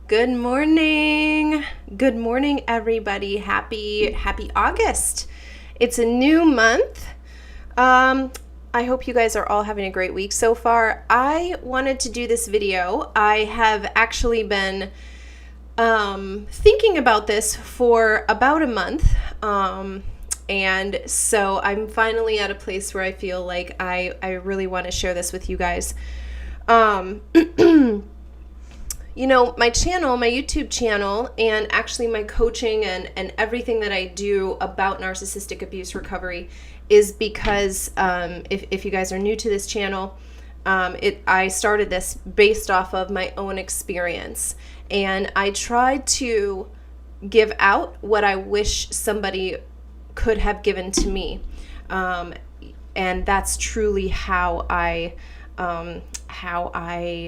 Good morning. Good morning, everybody. Happy August. It's a new month. I hope you guys are all having a great week so far. I wanted to do this video. I have actually been thinking about this for about a month. And so I'm finally at a place where I feel like I really want to share this with you guys. You know, my channel, my YouTube channel, and actually my coaching and everything that I do about narcissistic abuse recovery is because if you guys are new to this channel, I started this based off of my own experience. And I tried to give out what I wish somebody could have given to me. And that's truly how I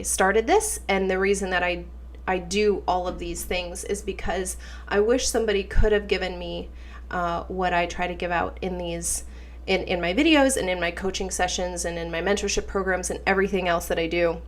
started this, and the reason that I do all of these things is because I wish somebody could have given me what I try to give out in these in my videos and in my coaching sessions and in my mentorship programs and everything else that I do.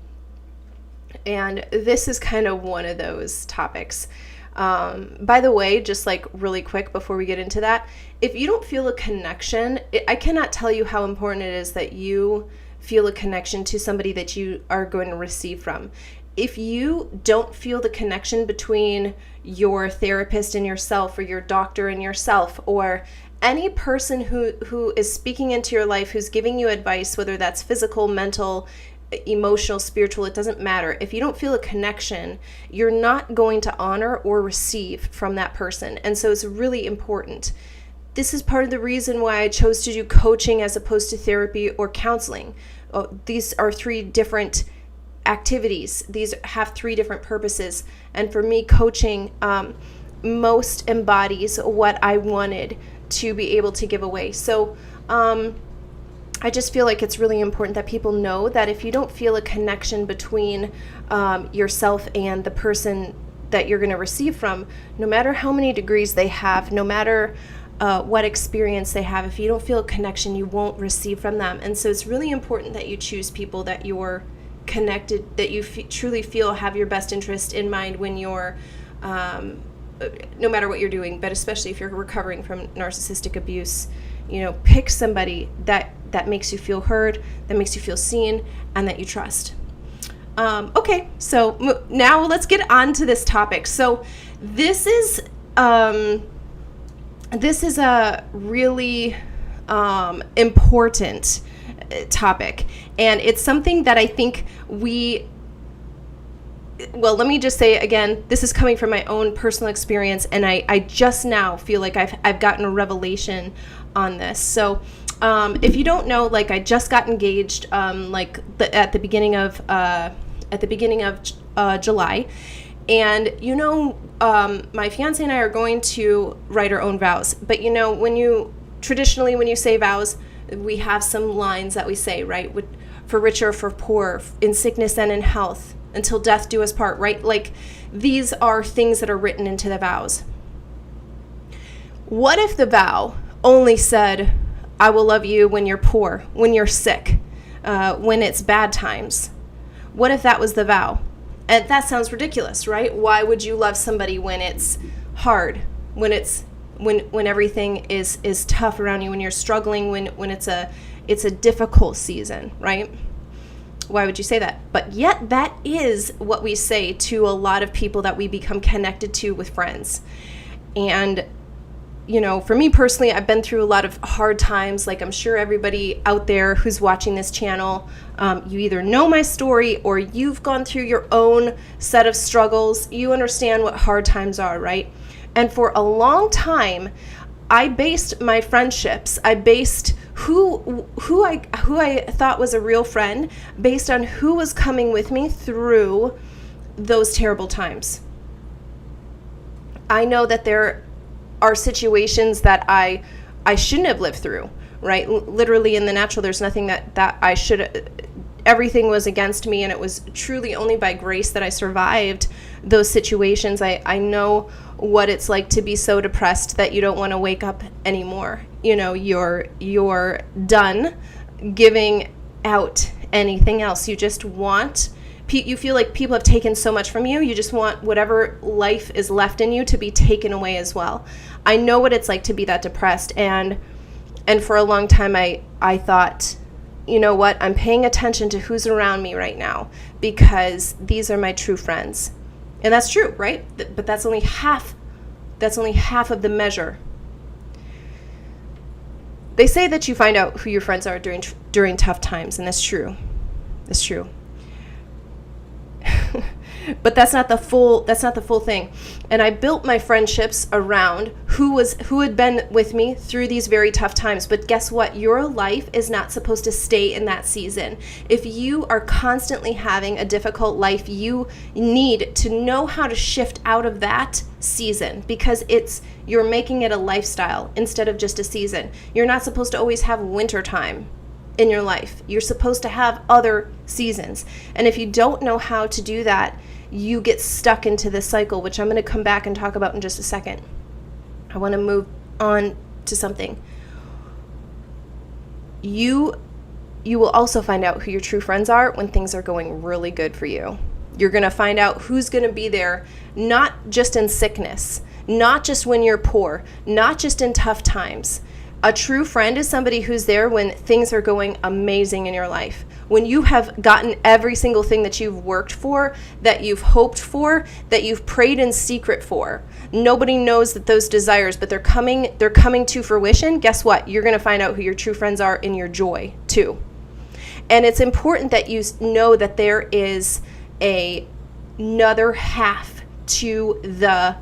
And this is kind of one of those topics. By the way, just like really quick before we get into that, if you don't feel a connection, I cannot tell you how important it is that you feel a connection to somebody that you are going to receive from. If you don't feel the connection between your therapist and yourself, or your doctor and yourself, or any person who is speaking into your life, who's giving you advice, whether that's physical, mental, emotional, spiritual, it doesn't matter. If you don't feel a connection, you're not going to honor or receive from that person. And so it's really important. This is part of the reason why I chose to do coaching as opposed to therapy or counseling. These are three different activities. These have three different purposes. And for me, coaching most embodies what I wanted to be able to give away. So I just feel like it's really important that people know that if you don't feel a connection between yourself and the person that you're going to receive from, no matter how many degrees they have, no matter what experience they have, if you don't feel a connection, you won't receive from them. And so it's really important that you choose people that you're connected, that you truly feel have your best interest in mind when you're, no matter what you're doing, but especially if you're recovering from narcissistic abuse. You know, pick somebody that makes you feel heard, that makes you feel seen, and that you trust. Okay, so now let's get on to this topic. So this is a really important topic, and it's something that I think let me just say again, this is coming from my own personal experience, and I just now feel like I've gotten a revelation on this. So if you don't know, like, I just got engaged at the beginning of July. And, you know, my fiance and I are going to write our own vows. But, you know, when you say vows, we have some lines that we say, right? For richer, for poor, in sickness and in health, until death do us part, right? Like, these are things that are written into the vows. What if the vow only said, I will love you when you're poor, when you're sick, when it's bad times? What if that was the vow? And that sounds ridiculous, right? Why would you love somebody when it's hard, when everything is tough around you, when you're struggling, when it's a difficult season, right? Why would you say that? But yet that is what we say to a lot of people that we become connected to with friends. And you know, for me personally, I've been through a lot of hard times. Like, I'm sure everybody out there who's watching this channel, you either know my story or you've gone through your own set of struggles. You understand what hard times are, right? And for a long time, I based my friendships, I based who I thought was a real friend based on who was coming with me through those terrible times. I know that there are situations that I shouldn't have lived through, right? Literally in the natural, there's nothing that I should, everything was against me, and it was truly only by grace that I survived those situations. I know what it's like to be so depressed that you don't want to wake up anymore. You know, you're done giving out anything else. You just want you feel like people have taken so much from you. You just want whatever life is left in you to be taken away as well. I know what it's like to be that depressed. And for a long time, I thought, you know what? I'm paying attention to who's around me right now because these are my true friends. And that's true, right? But that's only half of the measure. They say that you find out who your friends are during tough times, and that's true. That's true. But that's not the full thing. And I built my friendships around who had been with me through these very tough times. But guess what? Your life is not supposed to stay in that season. If you are constantly having a difficult life, you need to know how to shift out of that season, because you're making it a lifestyle instead of just a season. You're not supposed to always have winter time in your life. You're supposed to have other seasons. And if you don't know how to do that, you get stuck into this cycle, which I'm going to come back and talk about in just a second. I want to move on to something. You will also find out who your true friends are when things are going really good for you. You're going to find out who's going to be there, not just in sickness, not just when you're poor, not just in tough times. A true friend is somebody who's there when things are going amazing in your life. When you have gotten every single thing that you've worked for, that you've hoped for, that you've prayed in secret for. Nobody knows that those desires, but they're coming to fruition. Guess what? You're going to find out who your true friends are in your joy too. And it's important that you know that there is another half to the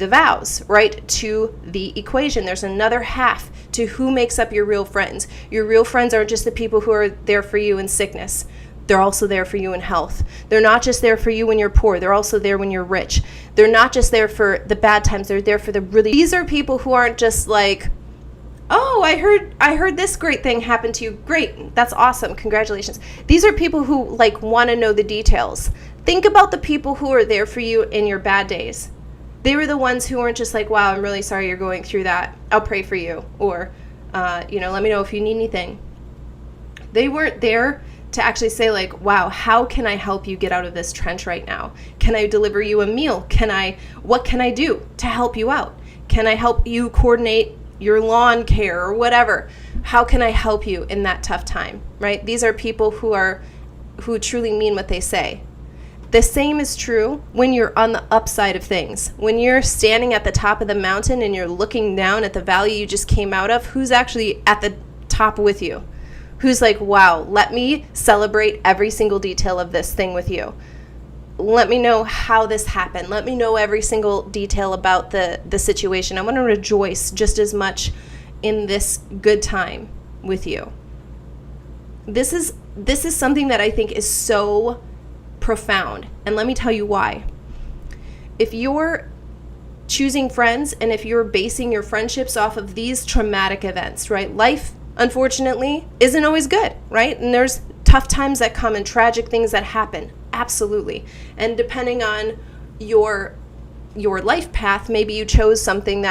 vows, right? To the equation. There's another half to who makes up your real friends. Your real friends aren't just the people who are there for you in sickness. They're also there for you in health. They're not just there for you when you're poor. They're also there when you're rich. They're not just there for the bad times. They're there for the really. These are people who aren't just like, oh, I heard this great thing happen to you. Great. That's awesome. Congratulations. These are people who like want to know the details. Think about the people who are there for you in your bad days. They were the ones who weren't just like, wow, I'm really sorry you're going through that. I'll pray for you. Or, let me know if you need anything. They weren't there to actually say like, wow, how can I help you get out of this trench right now? Can I deliver you a meal? What can I do to help you out? Can I help you coordinate your lawn care or whatever? How can I help you in that tough time, right? These are people who truly mean what they say. The same is true when you're on the upside of things. When you're standing at the top of the mountain and you're looking down at the valley you just came out of, who's actually at the top with you? Who's like, wow, let me celebrate every single detail of this thing with you. Let me know how this happened. Let me know every single detail about the situation. I want to rejoice just as much in this good time with you. This is something that I think is so profound. And let me tell you why. If you're choosing friends and if you're basing your friendships off of these traumatic events, right? Life, unfortunately, isn't always good, right? And there's tough times that come and tragic things that happen. Absolutely. And depending on your life path, maybe you chose something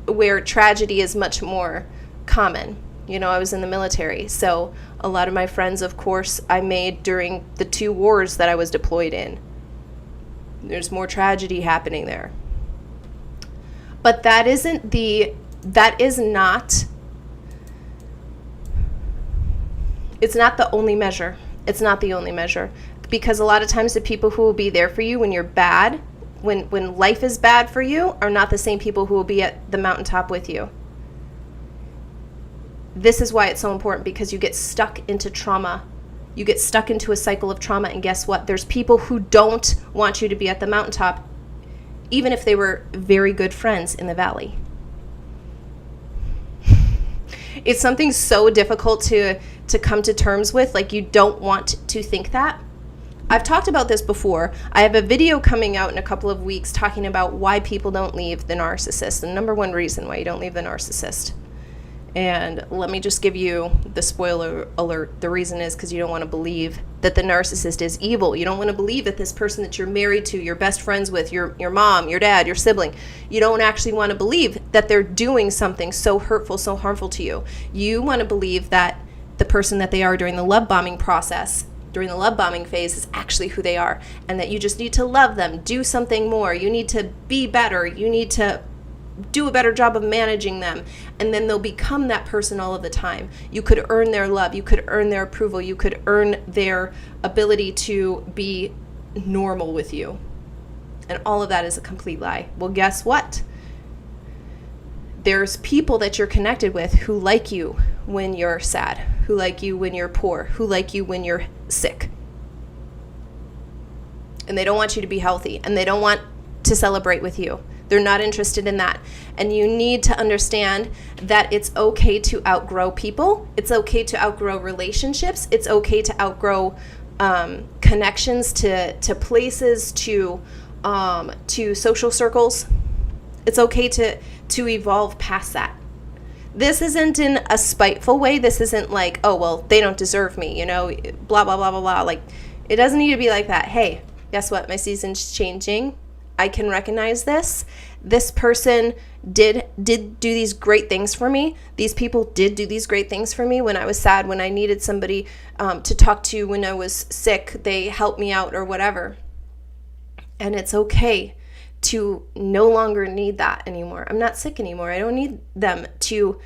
where tragedy is much more common. I was in the military, so a lot of my friends, of course, I made during the 2 wars that I was deployed in. There's more tragedy happening there. But that is not, it's not the only measure. It's not the only measure. Because a lot of times the people who will be there for you when you're bad, when life is bad for you, are not the same people who will be at the mountaintop with you. This is why it's so important, because you get stuck into trauma. You get stuck into a cycle of trauma, and guess what? There's people who don't want you to be at the mountaintop, even if they were very good friends in the valley. It's something so difficult to come to terms with. Like, you don't want to think that. I've talked about this before. I have a video coming out in a couple of weeks talking about why people don't leave the narcissist, the number one reason why you don't leave the narcissist. And let me just give you the spoiler alert. The reason is because you don't want to believe that the narcissist is evil. You don't want to believe that this person that you're married to, you're best friends with, your mom, your dad, your sibling, you don't actually want to believe that they're doing something so hurtful, so harmful to you. You want to believe that the person that they are during the love bombing process during the love bombing phase is actually who they are, and that you just need to love them, do something more, you need to be better, you need to do a better job of managing them, and then they'll become that person all of the time. You could earn their love, you could earn their approval, you could earn their ability to be normal with you. And all of that is a complete lie. Well, guess what? There's people that you're connected with who like you when you're sad, who like you when you're poor, who like you when you're sick. And they don't want you to be healthy, and they don't want to celebrate with you. They're not interested in that. And you need to understand that it's okay to outgrow people. It's okay to outgrow relationships. It's okay to outgrow connections to places, to social circles. It's okay to evolve past that. This isn't in a spiteful way. This isn't like, oh, well, they don't deserve me, blah, blah, blah, blah, blah. Like, it doesn't need to be like that. Hey, guess what? My season's changing. I can recognize this. This person did do these great things for me. These people did do these great things for me when I was sad, when I needed somebody to talk to, when I was sick. They helped me out or whatever. And it's okay to no longer need that anymore. I'm not sick anymore. I don't need them to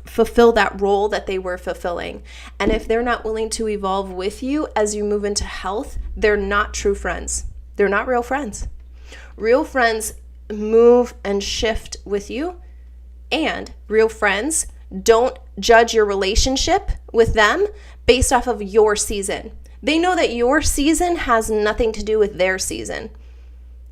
fulfill that role that they were fulfilling. And if they're not willing to evolve with you as you move into health, they're not true friends. They're not real friends. Real friends move and shift with you, and real friends don't judge your relationship with them based off of your season. They know that your season has nothing to do with their season.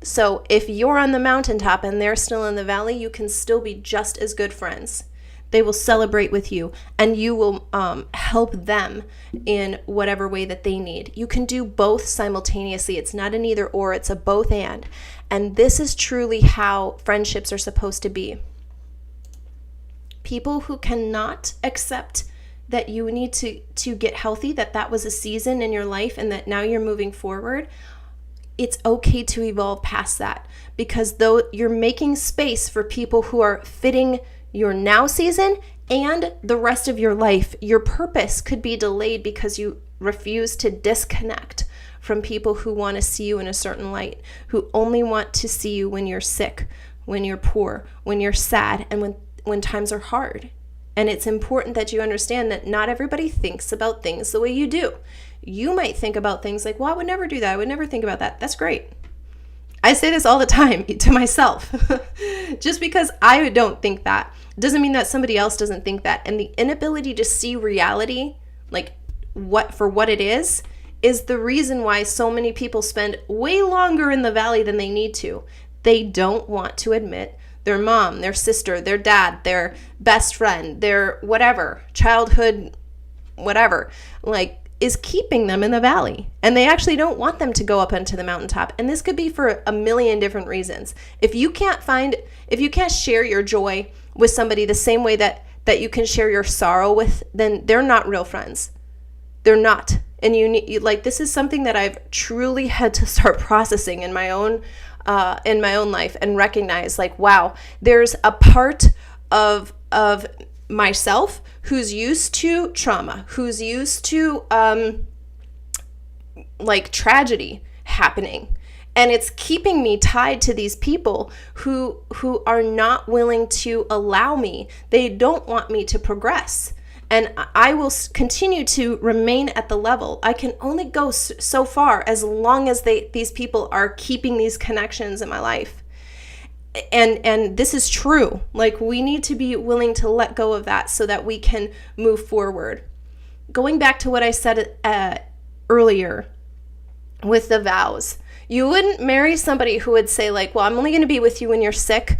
So if you're on the mountaintop and they're still in the valley, you can still be just as good friends. They will celebrate with you, and you will help them in whatever way that they need. You can do both simultaneously. It's not an either or, it's a both and. And this is truly how friendships are supposed to be. People who cannot accept that you need to get healthy, that was a season in your life and that now you're moving forward, it's okay to evolve past that, because though you're making space for people who are fitting your now season and the rest of your life, your purpose could be delayed because you refuse to disconnect from people who want to see you in a certain light, who only want to see you when you're sick, when you're poor, when you're sad, and when times are hard. And it's important that you understand that not everybody thinks about things the way you do. You might think about things like, well, I would never do that. I would never think about that. That's great. I say this all the time to myself. Just because I don't think that doesn't mean that somebody else doesn't think that. And the inability to see reality, like what it is the reason why so many people spend way longer in the valley than they need to. They don't want to admit their mom, their sister, their dad, their best friend, their whatever, childhood, whatever, is keeping them in the valley. And they actually don't want them to go up onto the mountaintop. And this could be for a million different reasons. If you can't share your joy with somebody the same way that you can share your sorrow with, then they're not real friends. They're not. And this is something that I've truly had to start processing in my own life and recognize, wow, there's a part of myself who's used to trauma, who's used to tragedy happening, and it's keeping me tied to these people who are not willing to allow me. They don't want me to progress, and I will continue to remain at the level. I can only go so far as long as these people are keeping these connections in my life. And this is true. We need to be willing to let go of that so that we can move forward. Going back to what I said earlier with the vows, you wouldn't marry somebody who would say well, I'm only going to be with you when you're sick,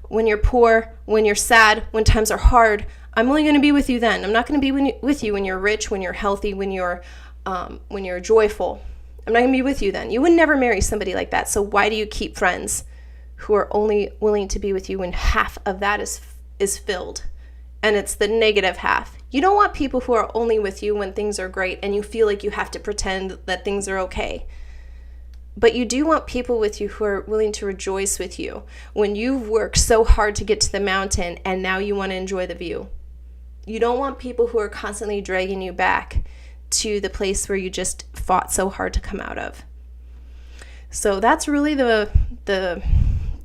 when you're poor, when you're sad, when times are hard. I'm only going to be with you then. I'm not going to be with you when you're rich, when you're healthy, when you're joyful. I'm not going to be with you then. You would never marry somebody like that. So why do you keep friends who are only willing to be with you when half of that is filled, and it's the negative half? You don't want people who are only with you when things are great and you feel like you have to pretend that things are okay. But you do want people with you who are willing to rejoice with you when you've worked so hard to get to the mountain and now you want to enjoy the view. You don't want people who are constantly dragging you back to the place where you just fought so hard to come out of. So that's really the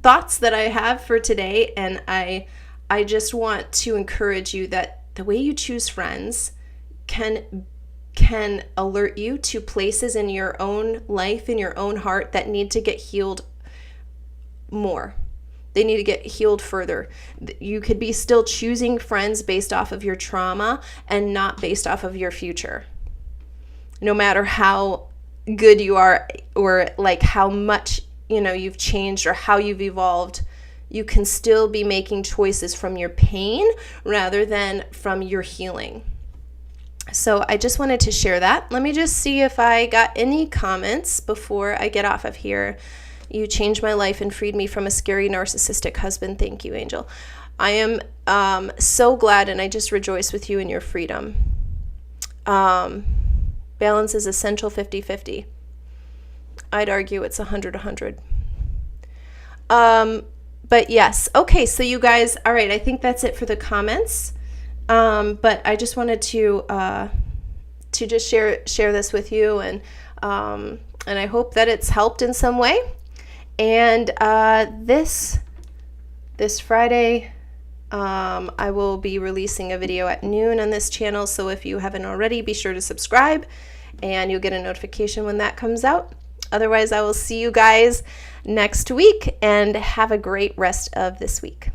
thoughts that I have for today, and I just want to encourage you that the way you choose friends can alert you to places in your own life, in your own heart, that need to get healed more. They need to get healed further. You could be still choosing friends based off of your trauma and not based off of your future. No matter how good you are, or like how much, you've changed or how you've evolved, you can still be making choices from your pain rather than from your healing. So I just wanted to share that. Let me just see if I got any comments before I get off of here. You changed my life and freed me from a scary narcissistic husband. Thank you, Angel. I am so glad, and I just rejoice with you in your freedom. Balance is essential 50-50. I'd argue it's 100-100. But yes. Okay, so you guys, all right, I think that's it for the comments. But I just wanted to just share this with you, and I hope that it's helped in some way. And this Friday, I will be releasing a video at noon on this channel. So if you haven't already, be sure to subscribe, and you'll get a notification when that comes out. Otherwise, I will see you guys next week, and have a great rest of this week.